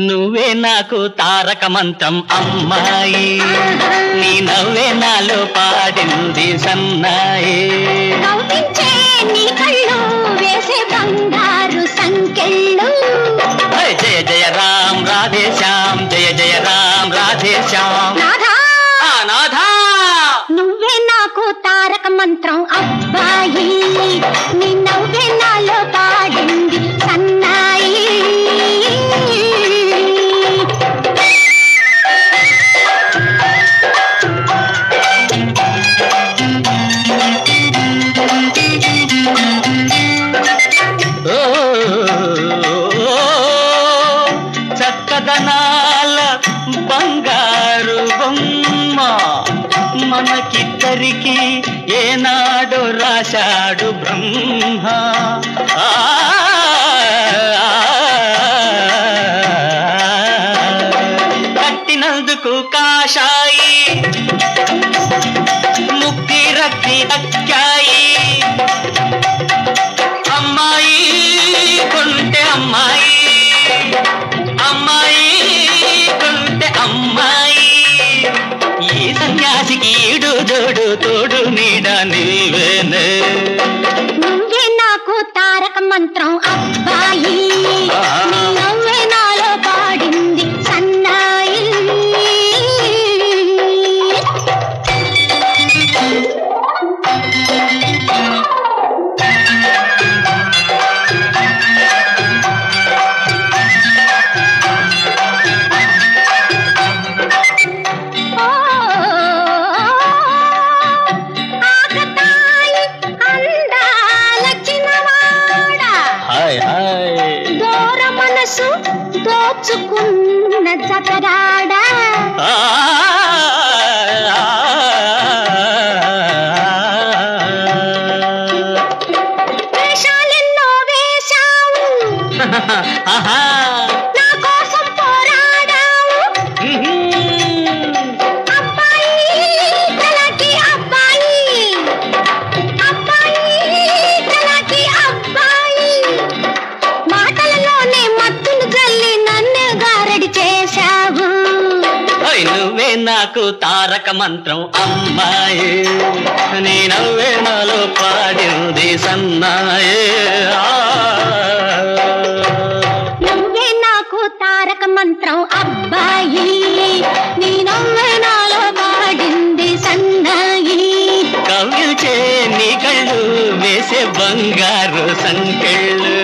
నువ్వే నాకు తారక మంత్రం అమ్మాయి, నీ నవ్వే నాలో పాడింది సన్నాయి. కవ్వించే నీ కళ్ళు వేసే బంగారు సంకెళ్ళు. జయ జయ రామ్ రాధే శ్యామ్, జయ జయ రామ్ రాధే శ్యామ్. నాథా నాథా నువ్వే నాకు తారక మంత్రం అబ్బాయి, నీ నవ్వే నాలో పాడింది సన్నాయి. చక్కదనాల బంగారు బొమ్మ, మనకిద్దరికి ఏనాడు రాశాడు బ్రహ్మ. కట్టినందుకు కాషాయి, ముక్తి రక్తి దక్కాయి. అమ్మాయి కొంటే అమ్మాయి, అమ్మాయి కొంటే అమ్మాయి. ఈ సన్యాసికి ఈడు జోడు తోడు నీడ నీవేనే. నువ్వే నాకు తారక మంత్రం అబ్బాయి, నీ నవ్వే నాలో పాడింది సన్నాయి. దూర మనసు దోచుకున్న జతరాడా, వేషాలెన్నో వేశావు, నా కోసం పోరాడావు. అబ్బాయి తలకి అబ్బాయి, అబ్బాయి తలకి అబ్బాయి. మాటలలోనే మత్తులు జల్లి నన్ను గారడి చేశావు. నువ్వే నాకు తారక మంత్రం అమ్మాయి, నీ నవ్వే నాలో పాడింది సన్నాయి. నువ్వే నాకు తారక మంత్రం అబ్బాయి, నీ నవ్వే నాలో పాడింది సన్నాయి. కవ్వించే నీ కళ్ళు వేసే బంగారు సంకెళ్ళు.